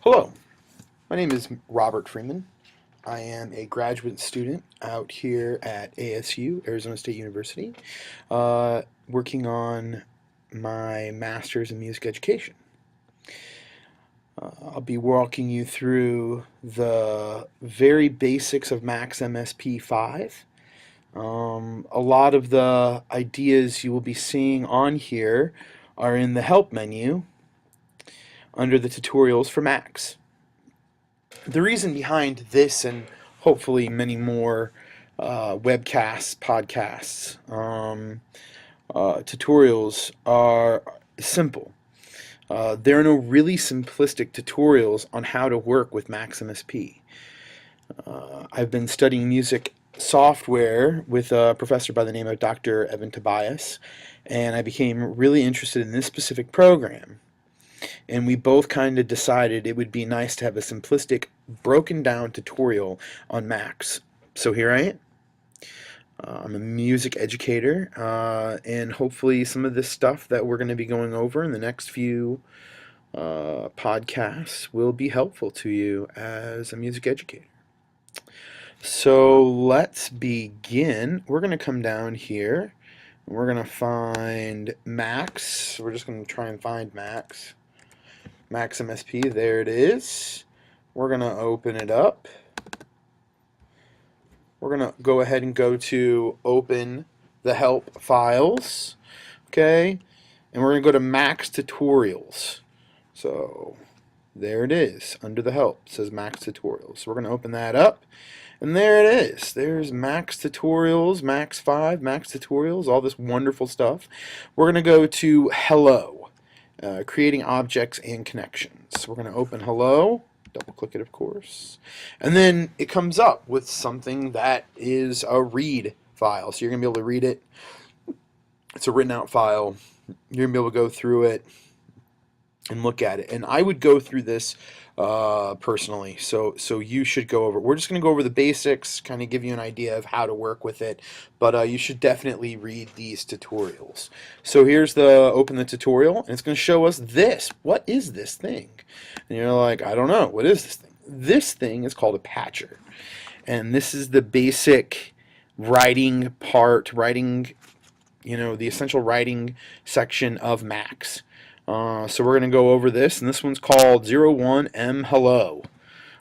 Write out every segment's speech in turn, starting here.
Hello, my name is Robert Freeman. I am a graduate student out here at ASU, Arizona State University, working on my master's in music education. I'll be walking you through the very basics of Max MSP 5. A lot of the ideas you will be seeing on here are in the help menu under the tutorials for Max. The reason behind this and hopefully many more webcasts, podcasts, tutorials are simple. There are no really simplistic tutorials on how to work with Max MSP. I've been studying music software with a professor by the name of Dr. Evan Tobias, and I became really interested in this specific program. And we both kind of decided it would be nice to have a simplistic, broken down tutorial on Max. So here I am. I'm a music educator, and hopefully some of this stuff that we're going to be going over in the next few podcasts will be helpful to you as a music educator. So let's begin. We're going to come down here. We're going to find Max. We're just going to try and find Max. Max MSP, there it is. We're going to open it up. We're going to go ahead and go to open the help files, okay? And we're going to go to Max Tutorials. So there it is, under the help. It says Max Tutorials. So we're going to open that up. And there it is. There's Max Tutorials, Max 5, Max Tutorials, all this wonderful stuff. We're going to go to Hello. Creating objects and connections. We're going to open Hello, double click it of course, and then it comes up with something that is a read file. So you're going to be able to read it. It's a written out file. You're going to be able to go through it and look at it. And I would go through this personally, so you should go over. We're just going to go over the basics, kind of give you an idea of how to work with it, but you should definitely read these tutorials. So here's the open the tutorial, and it's going to show us this. What is this thing? And you're like, I don't know. What is this thing? This thing is called a patcher, and this is the basic writing part, the essential writing section of Max. So we're going to go over this, and this one's called 01M Hello.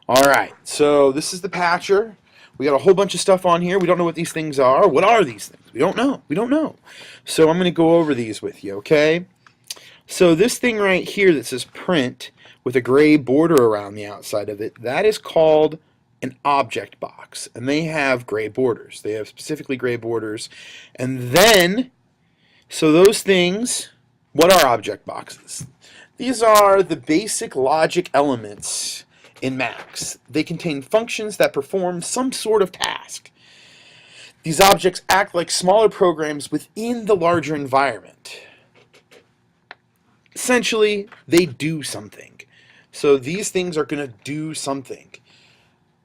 Alright, so this is the patcher. We got a whole bunch of stuff on here. We don't know what these things are. What are these things? We don't know. We don't know. So I'm going to go over these with you, okay? So this thing right here that says print with a gray border around the outside of it, that is called an object box. And they have gray borders. They have specifically gray borders. And then, so those things... What are object boxes? These are the basic logic elements in Max. They contain functions that perform some sort of task. These objects act like smaller programs within the larger environment. Essentially, they do something. So these things are going to do something.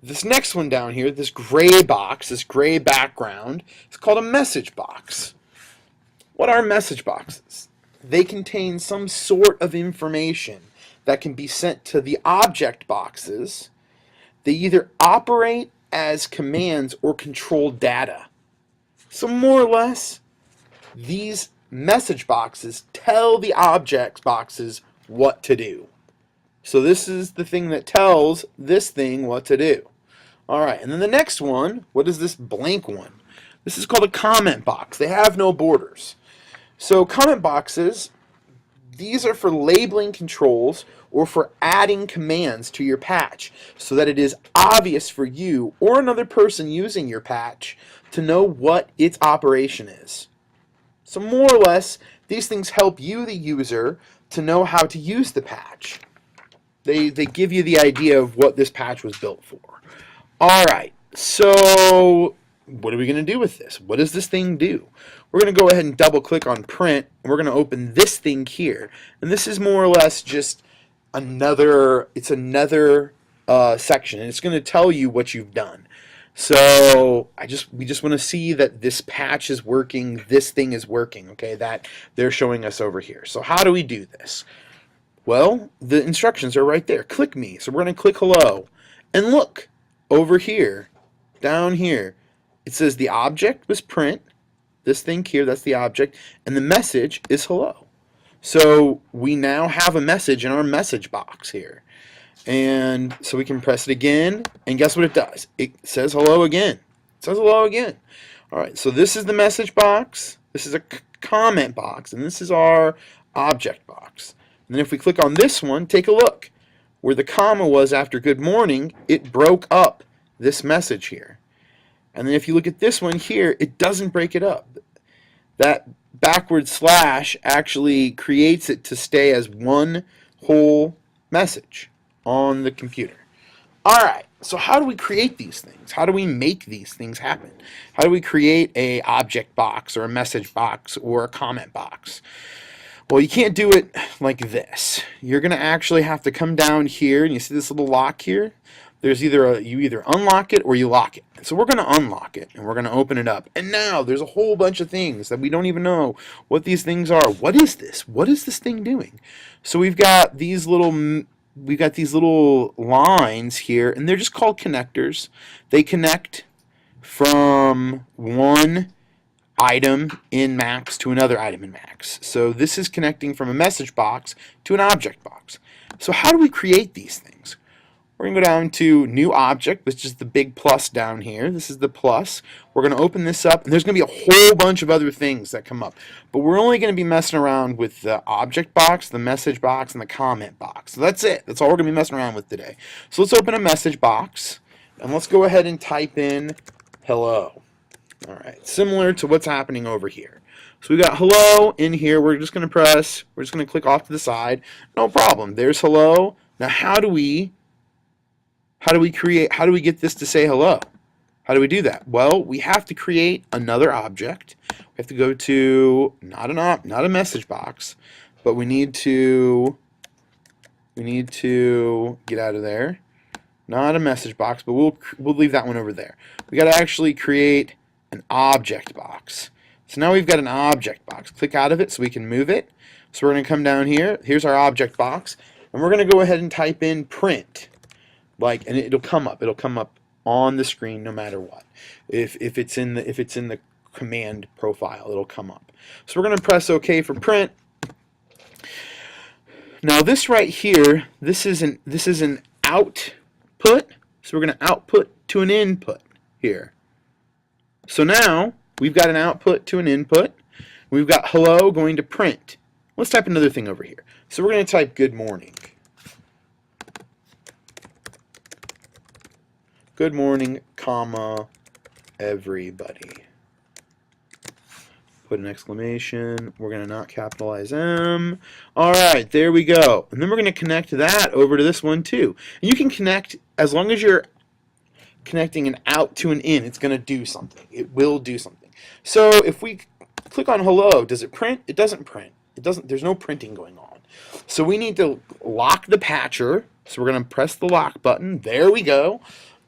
This next one down here, this gray box, this gray background, is called a message box. What are message boxes? They contain some sort of information that can be sent to the object boxes. They either operate as commands or control data. So more or less, these message boxes tell the object boxes what to do. So this is the thing that tells this thing what to do. Alright, and then the next one, what is this blank one? This is called a comment box. They have no borders. So comment boxes, these are for labeling controls or for adding commands to your patch so that it is obvious for you or another person using your patch to know what its operation is. So more or less, these things help you, the user, to know how to use the patch. They give you the idea of what this patch was built for. Alright, so what are we going to do with this? What does this thing do? We're going to go ahead and double click on print, and we're going to open this thing here. And this is more or less just another section, and it's going to tell you what you've done. So we just want to see that this patch is working, this thing is working, okay, that they're showing us over here. So how do we do this? Well, the instructions are right there. Click me. So we're going to click hello. And look, over here, down here, it says the object was print. This thing here, that's the object. And the message is hello. So we now have a message in our message box here. And so we can press it again. And guess what it does? It says hello again. It says hello again. All right, so this is the message box. This is a comment box. And this is our object box. And then if we click on this one, take a look. Where the comma was after good morning, it broke up this message here. And then if you look at this one here, it doesn't break it up. That backward slash actually creates it to stay as one whole message on the computer. Alright, so how do we create these things? How do we make these things happen? How do we create a object box or a message box or a comment box? Well, you can't do it like this. You're going to actually have to come down here, and you see this little lock here? There's you either unlock it or you lock it. So we're going to unlock it, and we're going to open it up. And now there's a whole bunch of things that we don't even know what these things are. What is this? What is this thing doing? So we've got these little lines here, and they're just called connectors. They connect from one item in Max to another item in Max. So this is connecting from a message box to an object box. So how do we create these things? We're going to go down to New Object, which is the big plus down here. This is the plus. We're going to open this up, and there's going to be a whole bunch of other things that come up. But we're only going to be messing around with the object box, the message box, and the comment box. So that's it. That's all we're going to be messing around with today. So let's open a message box, and let's go ahead and type in hello. All right, similar to what's happening over here. So we got hello in here. We're just going to click off to the side. No problem. There's hello. Now how do we get this to say hello? How do we do that? Well, we have to create another object. We have to go to not a message box, but we need to get out of there. Not a message box, but we'll leave that one over there. We got to actually create an object box. So now we've got an object box. Click out of it so we can move it. So we're going to come down here. Here's our object box, and we're going to go ahead and type in print. And it'll come up. It'll come up on the screen no matter what. If it's in the command profile, it'll come up. So we're going to press OK for print. Now this right here, this is an output. So we're going to output to an input here. So now we've got an output to an input. We've got hello going to print. Let's type another thing over here. So we're going to type good morning. Good morning, comma, everybody. Put an exclamation. We're going to not capitalize M. All right, there we go. And then we're going to connect that over to this one too. And you can connect, as long as you're connecting an out to an in, it's going to do something. It will do something. So if we click on hello, does it print? It doesn't print. It doesn't. There's no printing going on. So we need to lock the patcher. So we're going to press the lock button. There we go.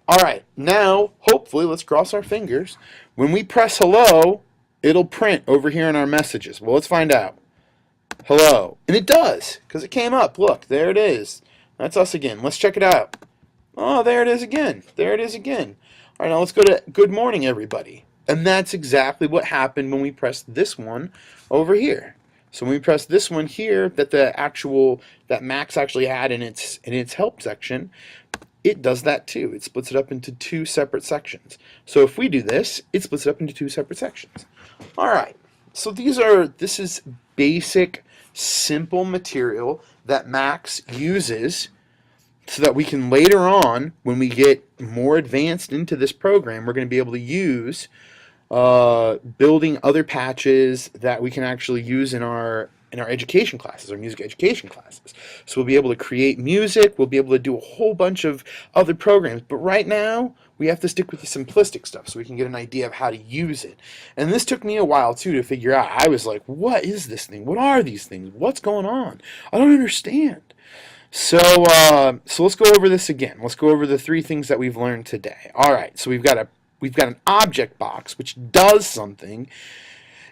All right, now, hopefully, let's cross our fingers. When we press hello, it'll print over here in our messages. Well, let's find out. Hello. And it does, because it came up. Look, there it is. That's us again. Let's check it out. Oh, there it is again. There it is again. All right, now let's go to good morning, everybody. And that's exactly what happened when we pressed this one over here. So when we press this one here, that Max actually had in its help section, it does that too. It splits it up into two separate sections. So if we do this, it splits it up into two separate sections. All right. So this is basic, simple material that Max uses so that we can later on, when we get more advanced into this program, we're going to be able to use building other patches that we can actually use in our education classes, our music education classes. So we'll be able to create music, we'll be able to do a whole bunch of other programs, but right now we have to stick with the simplistic stuff so we can get an idea of how to use it. And this took me a while too to figure out. I was like, what is this thing? What are these things? What's going on? I don't understand. So let's go over this again. Let's go over the three things that we've learned today. All right, so we've got an object box which does something.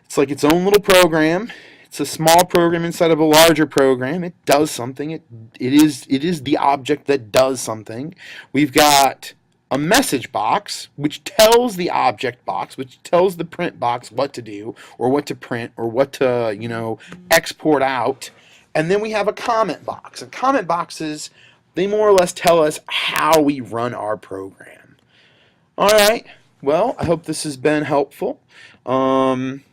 It's like its own little program. It's a small program inside of a larger program. It does something. It is the object that does something. We've got a message box, which tells the object box, which tells the print box what to do, or what to print, or what to, export out. And then we have a comment box. And comment boxes, they more or less tell us how we run our program. All right. Well, I hope this has been helpful.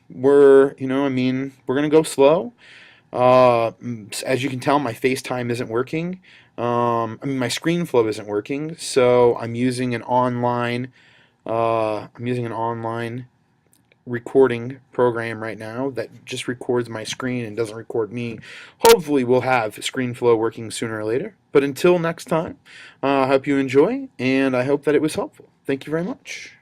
We're going to go slow. As you can tell, my FaceTime isn't working. My ScreenFlow isn't working, so I'm using an online recording program right now that just records my screen and doesn't record me. Hopefully, we'll have ScreenFlow working sooner or later. But until next time, I hope you enjoy, and I hope that it was helpful. Thank you very much.